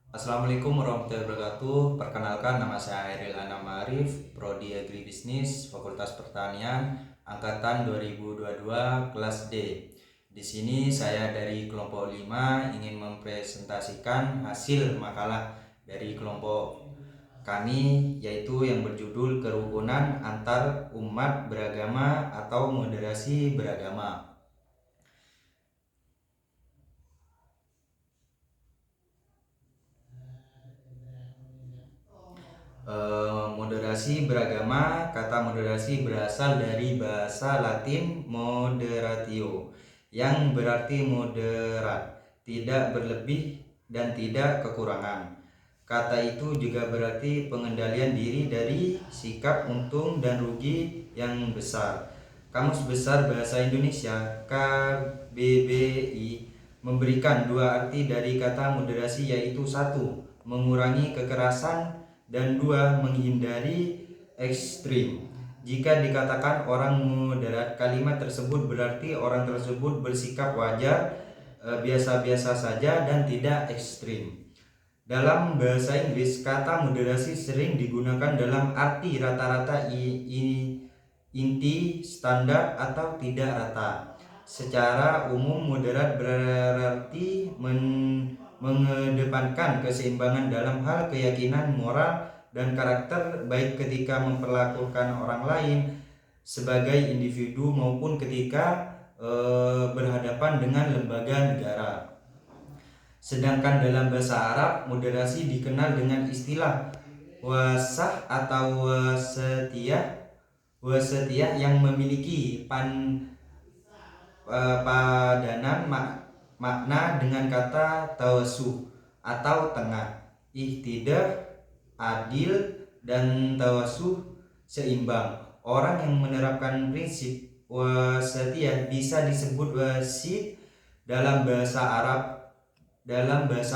Assalamualaikum warahmatullahi wabarakatuh. Perkenalkan, nama saya Hairil Anam Arif, Prodi Agribisnis, Fakultas Pertanian, angkatan 2022, kelas D. Di sini saya dari kelompok 5 ingin mempresentasikan hasil makalah dari kelompok kami, yaitu yang berjudul Kerukunan Antar Umat Beragama atau Moderasi Beragama. Moderasi beragama. Kata moderasi berasal dari bahasa Latin moderatio, yang berarti moderat, tidak berlebih dan tidak kekurangan. Kata itu juga berarti pengendalian diri dari sikap untung dan rugi yang besar. Kamus Besar Bahasa Indonesia KBBI memberikan dua arti dari kata moderasi, yaitu satu, mengurangi kekerasan, dan dua, menghindari ekstrim. Jika dikatakan orang moderat, kalimat tersebut berarti orang tersebut bersikap wajar, biasa-biasa saja dan tidak ekstrim. Dalam bahasa Inggris, kata moderasi sering digunakan dalam arti rata-rata, inti, standar, atau tidak rata. Secara umum, moderat berarti mengedepankan keseimbangan dalam hal keyakinan, moral, dan karakter, baik ketika memperlakukan orang lain sebagai individu maupun ketika berhadapan dengan lembaga negara. Sedangkan dalam bahasa Arab, moderasi dikenal dengan istilah wasah atau wasatiyah yang memiliki padanan makna dengan kata tawassuh atau tengah, ihtidah, adil, dan tawassuh, seimbang. Orang yang menerapkan prinsip wasatiyah bisa disebut wasit. Dalam bahasa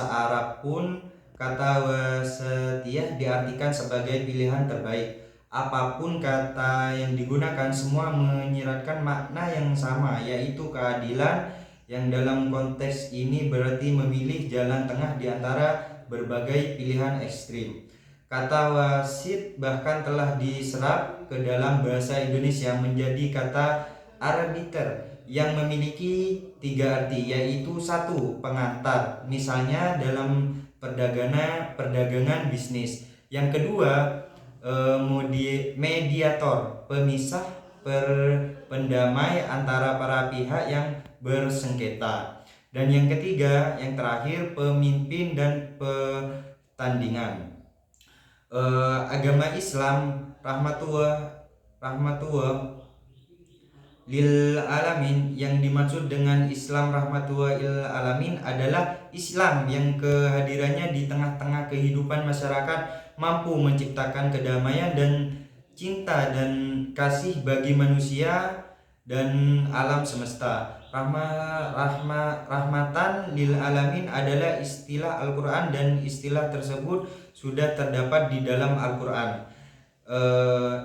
Arab pun kata wasatiyah diartikan sebagai pilihan terbaik. Apapun kata yang digunakan, semua menyiratkan makna yang sama, yaitu keadilan, yang dalam konteks ini berarti memilih jalan tengah di antara berbagai pilihan ekstrim. Kata wasit bahkan telah diserap ke dalam bahasa Indonesia menjadi kata arbiter yang memiliki tiga arti, yaitu satu, pengantar, misalnya dalam perdagangan bisnis. Yang kedua, mediator, pemisah, pendamai antara para pihak yang bersengketa. Dan yang ketiga, yang terakhir, pemimpin dan petandingan. Agama Islam rahmatullah lil alamin, yang dimaksud dengan Islam rahmatullah lil alamin adalah Islam yang kehadirannya di tengah-tengah kehidupan masyarakat mampu menciptakan kedamaian dan cinta dan kasih bagi manusia dan alam semesta. Rahmatan lil alamin adalah istilah Al-Quran, dan istilah tersebut sudah terdapat di dalam Al-Quran,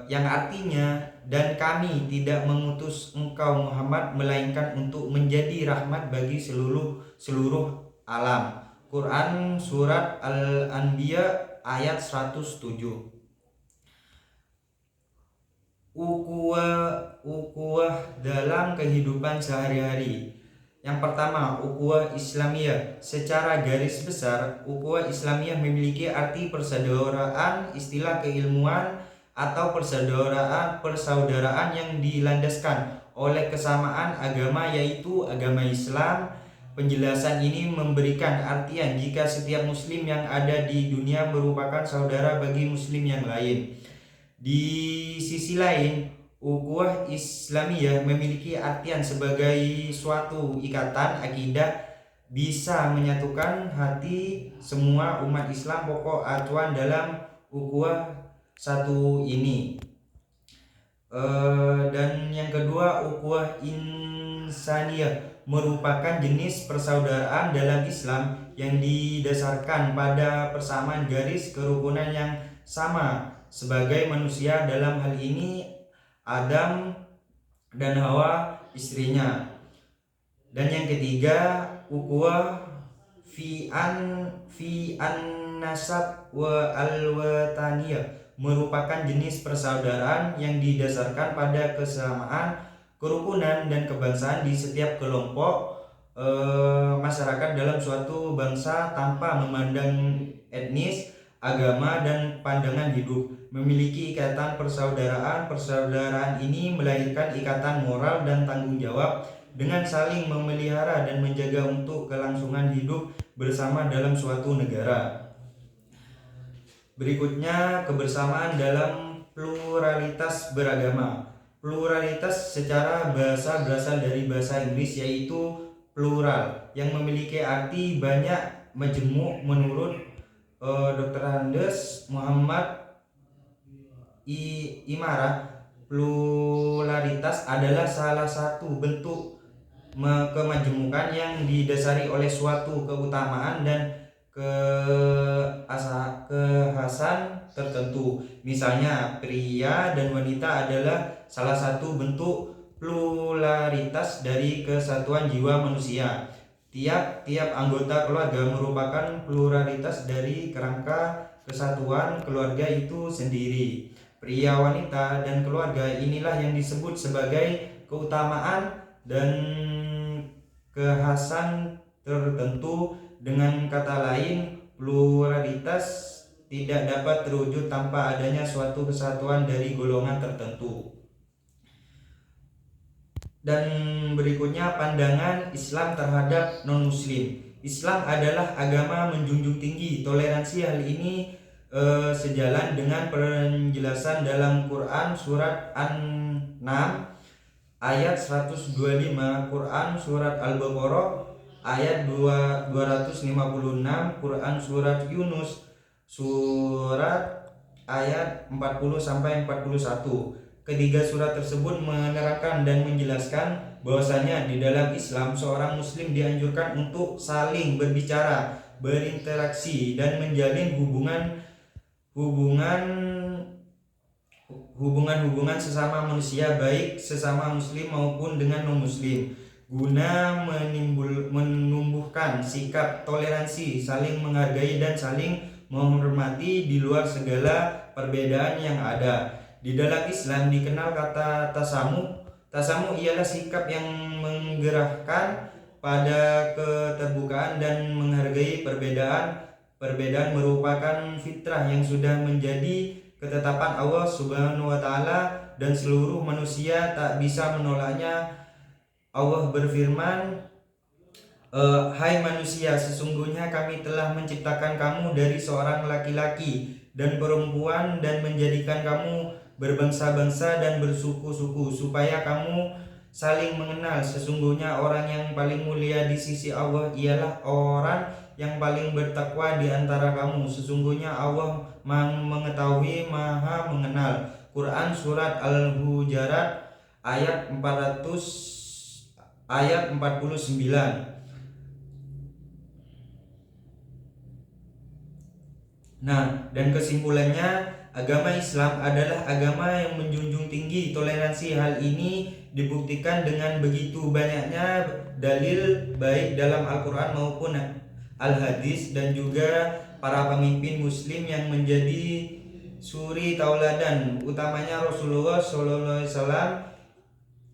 yang artinya, dan kami tidak mengutus engkau Muhammad melainkan untuk menjadi rahmat bagi seluruh alam. Quran surat Al-Anbiya ayat 107. Ukuah dalam kehidupan sehari-hari. Yang pertama, ukuah Islamiyah. Secara garis besar, ukuah Islamiyah memiliki arti persaudaraan, istilah keilmuan, atau persaudaraan yang dilandaskan oleh kesamaan agama, yaitu agama Islam. Penjelasan ini memberikan artian jika setiap muslim yang ada di dunia merupakan saudara bagi muslim yang lain. Di sisi lain, ukhuwah Islamiyah memiliki artian sebagai suatu ikatan akidah, bisa menyatukan hati semua umat Islam. Pokok acuan dalam ukhuwah satu ini. Dan yang kedua, ukhuwah insaniyah merupakan jenis persaudaraan dalam Islam yang didasarkan pada persamaan garis kerukunan yang sama sebagai manusia, dalam hal ini Adam dan Hawa istrinya. Dan yang ketiga, ukhuwah fi an nasab wa al-wataniyah merupakan jenis persaudaraan yang didasarkan pada kesamaan, kerukunan dan kebangsaan di setiap kelompok masyarakat dalam suatu bangsa tanpa memandang etnis, agama dan pandangan hidup. Memiliki ikatan persaudaraan. Persaudaraan ini melahirkan ikatan moral dan tanggung jawab dengan saling memelihara dan menjaga untuk kelangsungan hidup bersama dalam suatu negara. Berikutnya, kebersamaan dalam pluralitas beragama. Pluralitas secara bahasa berasal dari bahasa Inggris yaitu plural yang memiliki arti banyak, majemuk. Menurut Dr. Andes Muhammad Imarah, pluralitas adalah salah satu bentuk kemajemukan yang didasari oleh suatu keutamaan dan kekhasan tertentu. Misalnya, pria dan wanita adalah salah satu bentuk pluralitas dari kesatuan jiwa manusia. Tiap anggota keluarga merupakan pluralitas dari kerangka kesatuan keluarga itu sendiri. Pria, wanita, dan keluarga inilah yang disebut sebagai keutamaan dan kekhasan tertentu. Dengan kata lain, pluralitas tidak dapat terwujud tanpa adanya suatu kesatuan dari golongan tertentu. Dan berikutnya, pandangan Islam terhadap non-muslim. Islam adalah agama menjunjung tinggi toleransi. Hal ini sejalan dengan penjelasan dalam Quran surat An-Nam ayat 125, Quran surat Al-Baqarah ayat 256, Quran surat Yunus surat ayat 40 sampai 41. Ketiga surat tersebut menerangkan dan menjelaskan bahwasanya di dalam Islam seorang muslim dianjurkan untuk saling berbicara, berinteraksi dan menjalin hubungan sesama manusia, baik sesama muslim maupun dengan non-muslim, guna menumbuhkan sikap toleransi, saling menghargai dan saling menghormati di luar segala perbedaan yang ada. Di dalam Islam dikenal kata tasamuh. Tasamuh ialah sikap yang menggerakkan pada keterbukaan dan menghargai perbedaan. Perbedaan merupakan fitrah yang sudah menjadi ketetapan Allah Subhanahu wa taala dan seluruh manusia tak bisa menolaknya. Allah berfirman, hai manusia, sesungguhnya kami telah menciptakan kamu dari seorang laki-laki dan perempuan dan menjadikan kamu berbangsa-bangsa dan bersuku-suku supaya kamu saling mengenal. Sesungguhnya orang yang paling mulia di sisi Allah ialah orang yang paling bertakwa di antara kamu. Sesungguhnya Allah mengetahui, maha mengenal. Quran surat Al-Hujurat ayat 49. Nah, dan kesimpulannya, agama Islam adalah agama yang menjunjung tinggi toleransi. Hal ini dibuktikan dengan begitu banyaknya dalil baik dalam Al-Quran maupun Al-Hadis, dan juga para pemimpin muslim yang menjadi suri tauladan, utamanya Rasulullah SAW.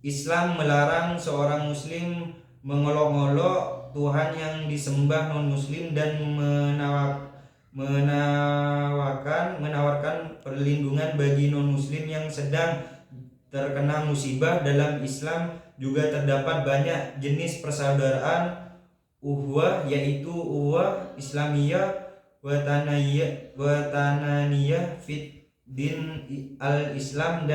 Islam melarang seorang muslim mengolok-olok Tuhan yang disembah non-muslim dan menawarkan perlindungan bagi non-muslim yang sedang terkena musibah. Dalam Islam juga terdapat banyak jenis persaudaraan uhwah, yaitu uhwah Islamiyah, watananiyah fit din al-Islam,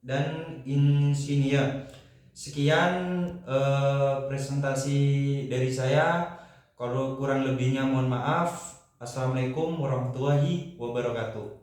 dan insiniyah. Sekian presentasi dari saya. Kalau kurang lebihnya mohon maaf. Assalamualaikum warahmatullahi wabarakatuh.